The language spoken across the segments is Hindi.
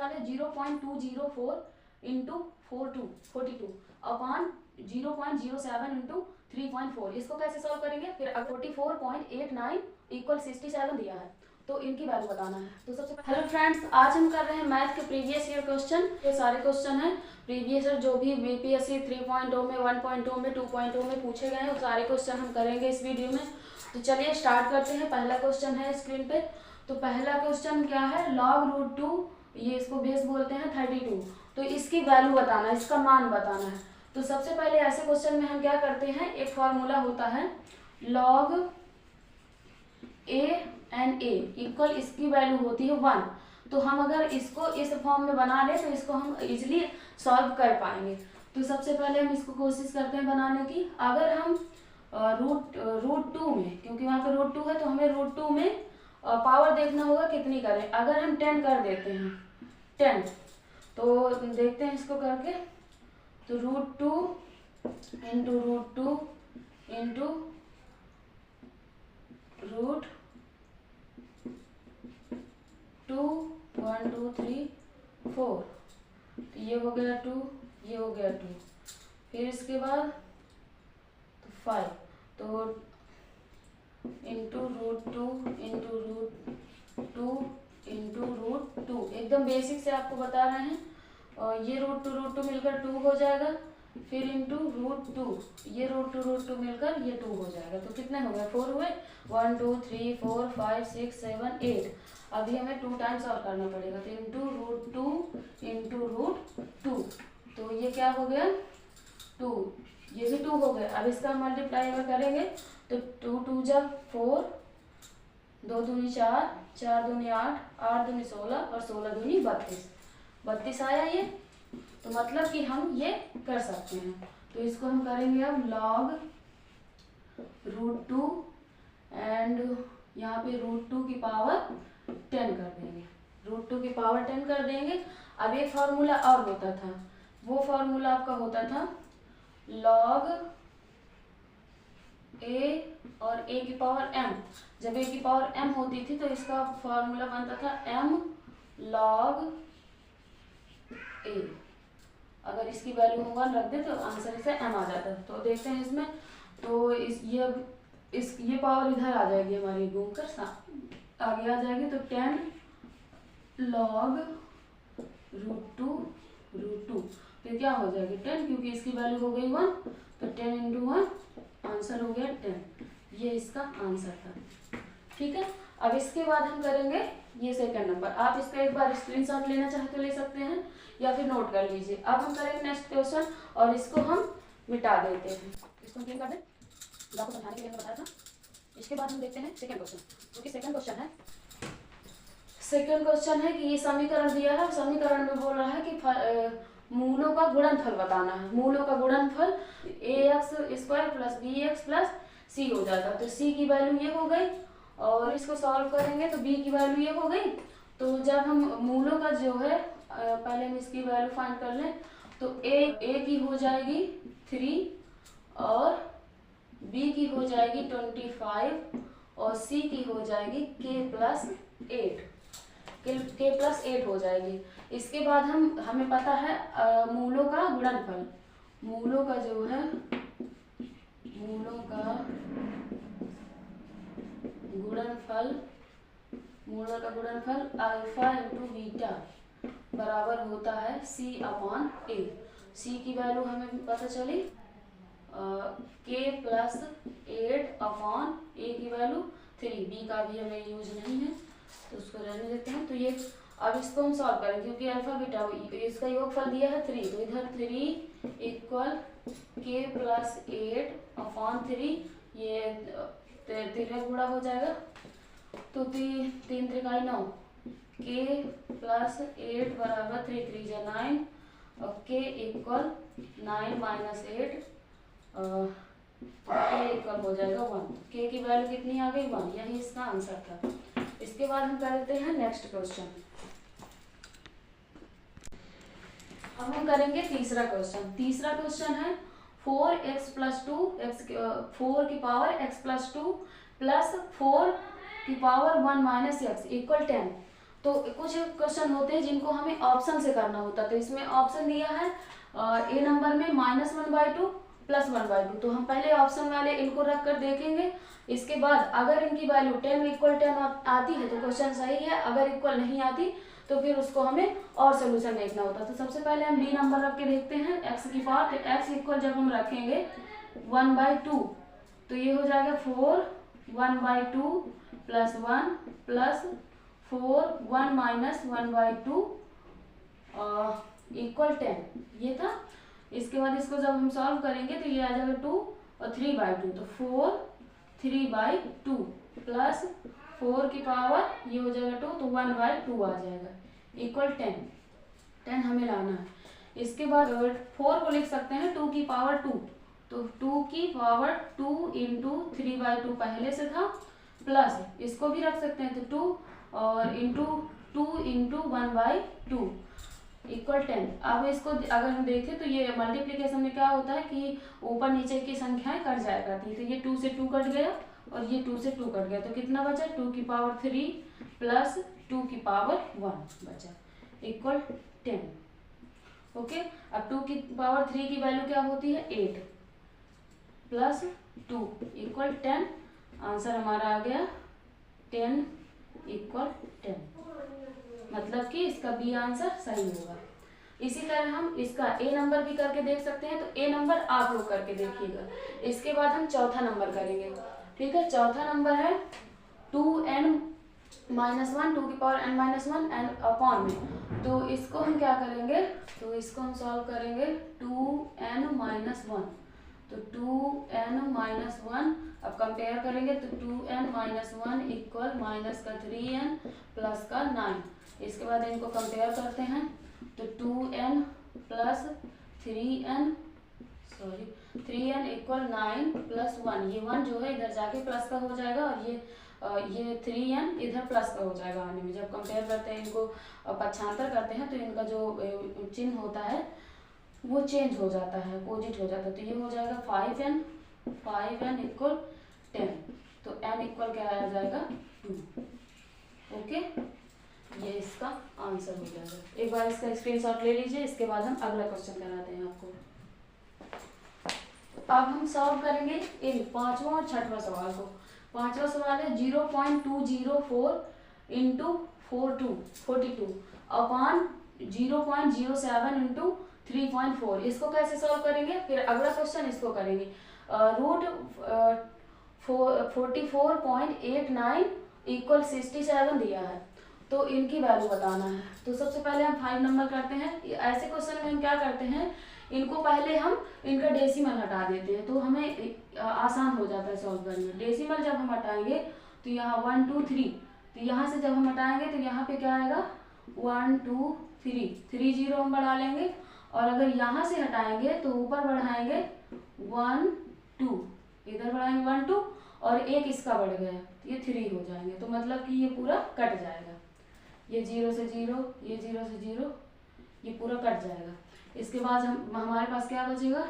सवाल है 0.204 इंटू 42 अपॉन 0.07 इंटू 3.4। इसको कैसे सॉल्व करेंगे? फिर 44.89 इक्वल 67 दिया है तो इनकी वैल्यू बताना है। तो सबसे हेलो फ्रेंड्स, आज हम कर रहे हैं मैथ के प्रीवियस ईयर क्वेश्चन। ये सारे क्वेश्चन हैं प्रीवियस ईयर जो भी बीपीएससी 3.0 में 1.0 में 2.0 में पूछे गए हैं, वो सारे क्वेश्चन हम करेंगे इस वीडियो में। तो चलिए स्टार्ट करते हैं। पहला क्वेश्चन है स्क्रीन पे। तो पहला क्वेश्चन क्या है? log रूट 2, ये इसको बेस बोलते हैं 32, तो इसकी वैल्यू बताना है, इसका मान बताना है। तो सबसे पहले ऐसे क्वेश्चन में हम क्या करते हैं, एक फॉर्मूला होता है log a and a equal, इसकी वैल्यू होती है 1। तो हम अगर इसको इस फॉर्म में बना ले तो इसको हम इजीली सॉल्व कर पाएंगे। तो सबसे पहले हम इसको कोशिश करते हैं बनाने की। अगर हम रूट 2 में, क्योंकि वहाँ पे रूट 2 है तो हमें रूट 2 में पावर देखना होगा कितनी करें। अगर हम 10 कर देते हैं 10, तो देखते हैं इसको करके। तो root 2 into root 2 into root 2 1 2 3 4, तो ये हो गया 2, ये हो गया 2, फिर इसके बाद तो 5, तो into root 2 into root 2 into root 2। एकदम बेसिक से आपको बता रहे हैं। और ये रूट 2 मिलकर 2 हो जाएगा, फिर इंटू रूट 2, ये रूट 2 मिलकर ये 2 हो जाएगा। तो कितने हो गए? 4 हुए। 1 2 3 4 5 6 7 8। अभी हमें 2 टाइम्स और करना पड़ेगा। तो इंटू रूट 2 इंटू रूट 2, तो ये क्या हो गया? 2, ये भी 2 हो गया। अब इसका मल्टीप्लाई अगर करेंगे तो 2 2 जा 4, 2 दूनी 4, 4 दूनी 8, 8 दूनी 16 और 16 दूनी 32, 32 आया ये। तो मतलब कि हम ये कर सकते हैं। तो इसको हम करेंगे अब log रूट 2 एंड यहाँ पे रूट 2 की पावर 10 कर देंगे, रूट 2 की पावर 10 कर देंगे। अब एक फार्मूला और होता था, वो फार्मूला आपका होता था log a और a की पावर m। जब a की पावर m होती थी तो इसका फार्मूला बनता था m log a। अगर इसकी वैल्यू 1 रख दे तो आंसर से m आ जाता है। तो देखते हैं इसमें, तो ये पावर इधर आ जाएगी हमारी, घूमकर आगे आ जाएगी। तो 10 log रूट 2 फिर क्या हो जाएगी 10, क्योंकि इसकी वैल्यू हो गई 1, तो 10 इंटू 1 आंसर हो गया 10। ये इसका आंसर था। ठीक है। अब इसके बाद हम करेंगे ये सेकंड नंबर। आप इसका एक बार स्क्रीनशॉट लेना चाहे तो ले सकते हैं या फिर नोट कर लीजिए। अब हम करेंगे नेक्स्ट क्वेश्चन और इसको हम मिटा देते हैं। इसको क्लियर कर दें, आपको समझाने के लिए मैंने बताया था। इसके बाद हम देखते हैं सेकंड क्वेश्चन, क्योंकि सेकंड क्वेश्चन है कि ये समीकरण दिया है। समीकरण में बोल रहा है कि मूलों का गुणनफल बताना है। मूलों का गुणनफल ax² plus bx plus c हो जाता है। तो c की वैल्यू ये हो गई और इसको सॉल्व करेंगे तो b की वैल्यू ये हो गई। तो जब हम मूलों का जो है, पहले हम इसकी वैल्यू फाइंड कर लें, तो a की हो जाएगी 3 और b की हो जाएगी 25 और c की हो जाएगी k प्लस 8 हो जाएगी। इसके बाद हमें पता है मूलों का गुणनफल, मूलों का जो है गुणनफल अल्फा इंटू बीटा बराबर होता है c अपॉन a। c की वैल्यू हमें पता चली k प्लस 8 अपॉन a की वैल्यू 3। b का भी हमें यूज नहीं है तो उसको रहने देते हैं। तो ये अब इसको हम सॉल्व करें, क्योंकि अल्फा बीटा इसका योगफल दिया है 3, तो इधर 3 इक्वल k प्लस 8 अपॉन 3, ये 13 गुणा हो जाएगा। तो 3 3 9, k प्लस 8 बराबर 3 3 9 और k equal 9 minus 8, k equal हो जाएगा 1। k की वैल्यू कितनी आ गई? 1। यही इसका आंसर था। इसके बाद हम करते हैं नेक्स्ट क्वेश्चन। अब हम करेंगे तीसरा क्वेश्चन। तीसरा क्वेश्चन है 4x प्लस 2 4 की पावर x प्लस 2 प्लस 4 की पावर 1 माइनस x इक्वल 10। तो कुछ क्वेश्चन होते हैं जिनको हमें ऑप्शन से करना होता है, तो इसमें ऑप्शन दिया है ए नंबर में -1/2 +1/2, तो हम पहले ऑप्शन वाले इनको रख कर देखेंगे। इसके बाद अगर इनकी वैल्यू 10 = 10 आती है तो क्वेश्चन सही है, अगर इक्वल नहीं आती तो फिर उसको हमें और सोल्यूशन देखना होता है। तो सबसे पहले हम बी नंबर रख के देखते हैं x की पावर। तो x इक्वल जब हम रखेंगे 1/2 तो ये हो जाएगा 4 1/2 + 1 + 4 1 - 1/2 = 10, ये था। इसके बाद इसको जब हम सॉल्व करेंगे तो ये आ जाएगा 2 और 3/2, तो 4 3/2 प्लस 4 की पावर ये हो जाएगा 2, तो 1/2 आ जाएगा = 10 हमें लाना है। इसके बाद 4 को लिख सकते हैं 2 की पावर 2, तो 2 की पावर 2 × 3/2 पहले से था, प्लस इसको भी रख सकते हैं तो 2 और इंटू 2 × 1/2 = 10। अब इसको अगर हम देखें तो ये मल्टीप्लिकेशन में क्या होता है कि ऊपर नीचे की संख्याएं कट जाया करती है, तो ये 2 से 2 कट गया और ये 2 से 2 कट गया, तो कितना बचा 2 की पावर 3 प्लस 2 की पावर 1 बचा = 10। ओके, अब 2 की पावर 3 की वैल्यू क्या होती है 8 प्लस 2 = 10। आंसर हमारा आ गया 10 = 10, मतलब कि इसका बी आंसर सही होगा। इसी तरह हम इसका ए नंबर भी करके देख सकते हैं, तो ए नंबर आप लोग करके देखिएगा। इसके बाद हम चौथा नंबर करेंगे, ठीक है। चौथा नंबर है 2n - 1 2 की पावर n - 1 n अपॉन में, तो इसको हम क्या करेंगे, तो इसको हम सॉल्व करेंगे 2n - 1, तो 2n - 1 अब कंपेयर करेंगे तो 2n - 1 इक्वल -3n प्लस 9। इसके बाद इनको कंपेयर करते हैं तो 2n + 3n = 9 + 1, ये 1 जो है इधर जाके प्लस का हो जाएगा और ये 3n इधर प्लस का हो जाएगा आने में। जब कंपेयर करते हैं इनको पक्षांतर करते हैं तो इनका जो चिन्ह होता है वो चेंज हो जाता है, अपोजिट हो जाता है, तो ये हो जाएगा 5n = 10, तो n इक्वल क्या आ जाएगा 2। ओके, ये इसका आंसर हो जाएगा। एक बार इसका स्क्रीनशॉट ले लीजिए, इसके बाद हम अगला क्वेश्चन कराते हैं आपको। अब हम सॉल्व करेंगे इन पांचवा और छठवां सवाल को। पांचवा सवाल है 0.204 × 42 अपॉन 0.07 × 3.4, इसको कैसे सॉल्व करेंगे, फिर अगला क्वेश्चन इसको करेंगे। रूट 44.89 = 67 दिया है, तो इनकी वैल्यू बताना है। तो सबसे पहले हम 5 नंबर करते हैं। ऐसे क्वेश्चन में हम क्या करते हैं, इनको पहले हम इनका डेसिमल हटा देते हैं, तो हमें आसान हो जाता है सॉल्व करने में। डेसिमल जब हम हटाएंगे तो यहाँ 1 2 3, तो यहाँ से जब हम हटाएंगे तो यहाँ पे क्या आएगा 1 2 3 0 हम बढ़ा लेंगे, और अगर यहाँ से हटाएंगे तो ऊपर बढ़ाएंगे 1 2, इधर बढ़ाएंगे 1 2 और एक इसका बढ़ गया तो ये 3 हो जाएंगे, तो मतलब कि ये पूरा कट जाएगा, ये 0 से 0, ये 0 से 0, ये पूरा कट जाएगा। इसके बाद हमारे पास क्या बचेगा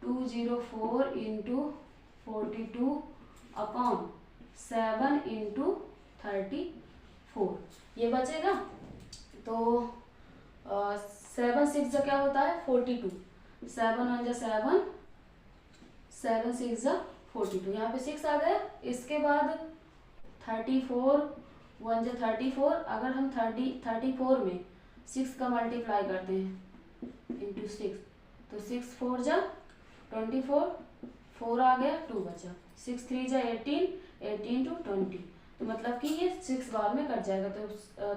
204 × 42 अपॉन 7 × 34, ये बचेगा। तो 7 6 क्या होता है 42, 7 1 जा 7, 7 6 जा 42, यहाँ पे 6 आ गया। इसके बाद 34 1 जा 34, अगर हम 34 में 6 का मल्टीप्लाई करते हैं × 6, तो 6 4 जा 24, 4 आ गया 2 बचा, 6 3 जा 18, 18 to 20, तो मतलब कि ये 6 बार में कट जाएगा। तो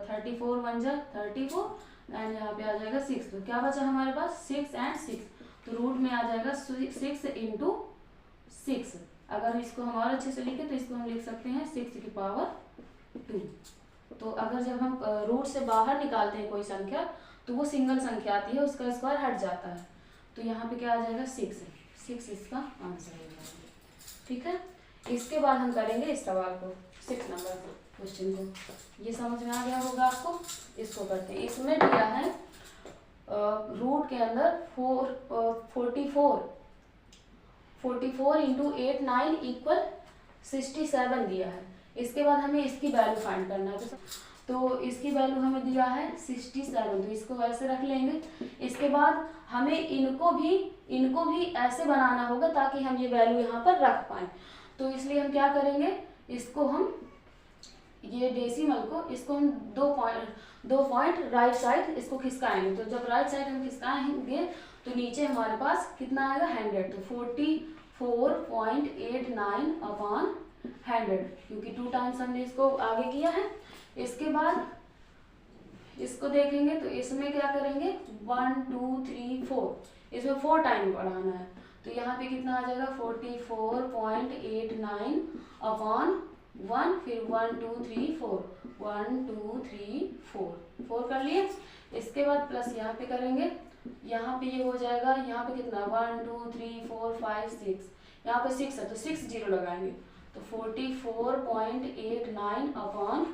34 1 जा 34 एंड यहाँ पे आ जाएगा 6, तो क्या बचा हमारे पास 6 and 6, तो रूट में आ जाएगा 6 × 6। अगर इसको हम और अच्छे से लिखें तो इसको हम लिख सकते हैं 6 की पावर 2। तो अगर जब हम रूट से बाहर निकालते हैं कोई संख्या तो वो सिंगल संख्या आती है, उसका स्क्वायर हट जाता है, तो यहाँ पे क्या आ जाएगा 6 इसका आंसर हो जाएगा, ठीक है। इसके बाद हम करेंगे इस सवाल को, 6 नंबर क्वेश्चन को। ये समझ में आ गया होगा आपको, इसको करते हैं। इसमें दिया है रूट के अंदर 44 × 8 9 = 67 दिया है। इसके बाद हमें इसकी वैल्यू फाइंड करना है। तो इसकी वैल्यू हमें दिया है 67, तो इसको वैसे रख लेंगे। इसके बाद हमें इनको भी ऐसे बनाना होगा ताकि हम ये वैल्यू यहाँ पर रख पाएँ। तो इसलिए हम क्या करेंगे, इसको हम ये डेसिमल को इसको हम दो पॉइंट राइट साइड इसको खिसकाएंगे। तो जब राइट साइड हम खिसकाएंगे तो नीचे हमारे पास कितना आएगा 100, तो 44.89 अपॉन 100, क्योंकि 2 टाइम्स हमने इसको आगे किया है। इसके बाद इसको देखेंगे तो इसमें क्या करेंगे 1 2 3 4, इसमें 4 टाइम बढ़ाना है। तो यहाँ पे कितना आ जाएगा 44.89 अपॉन 1, फिर 1 2 3 4, 1 2 3 4 कर लिए। इसके बाद प्लस यहाँ पे करेंगे, यहाँ पे ये हो जाएगा, यहाँ पे कितना 1 2 3 4 5 6, यहाँ पे 6 है तो 6 जीरो लगाएंगे, तो 44.89 अपॉन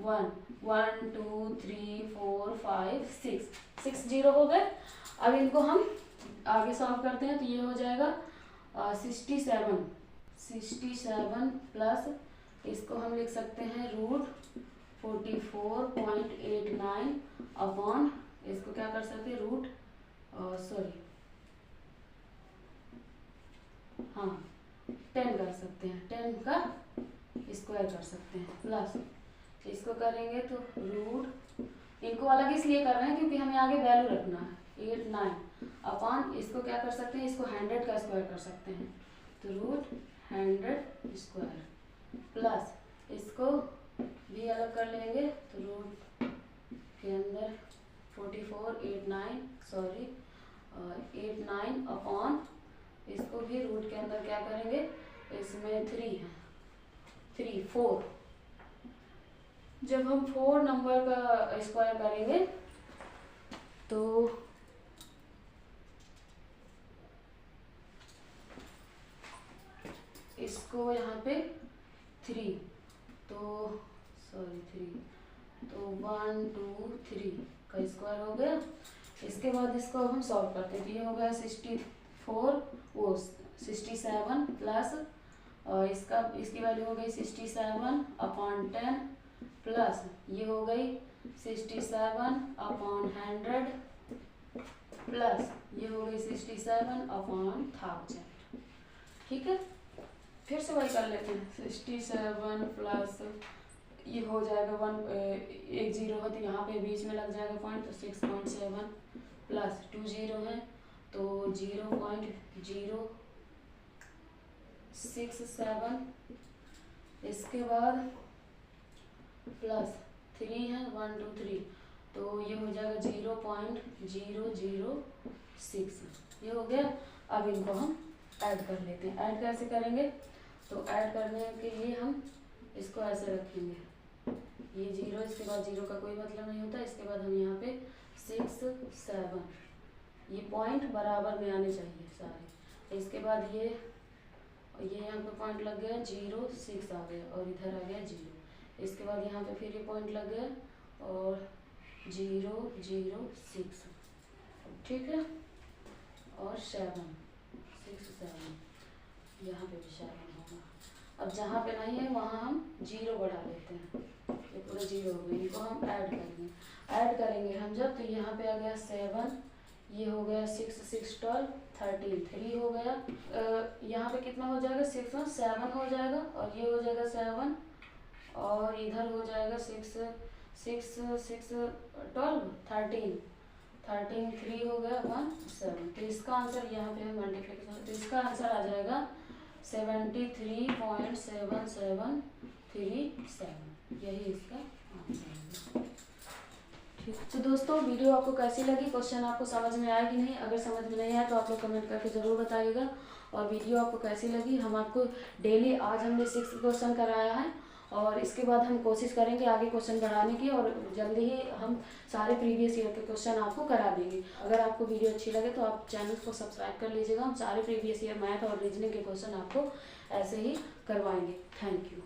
1 1 2 3 4 5 6 जीरो हो गए। अब इनको हम आगे सॉल्व करते हैं, तो ये हो जाएगा 67 प्लस इसको हम लिख सकते हैं √44.89 अपॉन, इसको क्या कर सकते हैं 10 कर सकते हैं, 10 का स्क्वायर कर सकते हैं, प्लस इसको करेंगे तो इनको अलग इसलिए कर रहे हैं क्योंकि हमें आगे वैल्यू रखना है 89 अपॉन, इसको क्या कर सकते हैं, इसको 100 का स्क्वायर कर सकते हैं, तो √100 स्क्वायर, प्लस इसको भी अलग कर लेंगे तो रूट के अंदर 89 अपॉन, इसको भी रूट के अंदर क्या करेंगे, इसमें 4, जब हम 4 नंबर का स्क्वायर करेंगे तो इसको यहाँ पे 3, तो 1 2 3 का स्क्वायर हो गया। इसके बाद इसको हम सॉल्व करते हैं, तो ये हो गया 67 प्लस इसकी वैल्यू हो गई 67 अपॉन 10 प्लस ये हो गई 67 अपॉन 100 प्लस ये हो गई 67 अपॉन 1000। ठीक है, फिर से वही कर लेते हैं, 67 प्लस ये हो जाएगा 1 0 है तो यहाँ पे बीच में लग जाएगा पॉइंट, तो 6.7 प्लस 2 0 है तो 0.067, इसके बाद प्लस 3 है 1 2 3, तो ये हो जाएगा 0.006, ये हो गया। अब इनको हम ऐड कर लेते हैं। ऐड कैसे करेंगे, तो ऐड करने के लिए हम इसको ऐसे रखेंगे, ये 0, इसके बाद 0 का कोई मतलब नहीं होता। इसके बाद हम यहाँ पे 6 7, ये पॉइंट बराबर में आने चाहिए सारे। इसके बाद ये यहाँ पे पॉइंट लग गया 0 6 आ गया और इधर आ गया 0। इसके बाद यहाँ पे फिर ये पॉइंट लग गया और 0 0 6, ठीक है, और 7 6 7, यहाँ पे भी 7 होगा। अब जहाँ पे नहीं है वहाँ हम 0 बढ़ा लेते हैं, ये पूरा 0 हो गया। इनको हम ऐड करेंगे हम जब, तो यहाँ पे आ गया 7, ये हो गया 6 6 12 13 3 हो गया। यहाँ पे कितना हो जाएगा 6 1 7 हो जाएगा और ये हो जाएगा 7 और इधर हो जाएगा 6 6 6 12 13 3 हो गया 1 7। तो इसका आंसर यहाँ पे हम मल्टीप्लिकेशन, तो इसका आंसर आ जाएगा 73.7737, यही इसका आंसर है। ठीक, तो दोस्तों वीडियो आपको कैसी लगी, क्वेश्चन आपको समझ में आया कि नहीं? अगर समझ में नहीं आया तो आप लोग कमेंट करके ज़रूर बताइएगा। और वीडियो आपको कैसी लगी, हम आपको डेली, आज हमने 6 क्वेश्चन कराया है और इसके बाद हम कोशिश करेंगे आगे क्वेश्चन बढ़ाने की, और जल्दी ही हम सारे प्रीवियस ईयर के क्वेश्चन आपको करा देंगे। अगर आपको वीडियो अच्छी लगे तो आप चैनल को सब्सक्राइब कर लीजिएगा। हम सारे प्रीवियस ईयर मैथ और रीजनिंग के क्वेश्चन आपको ऐसे ही करवाएंगे। Thank you.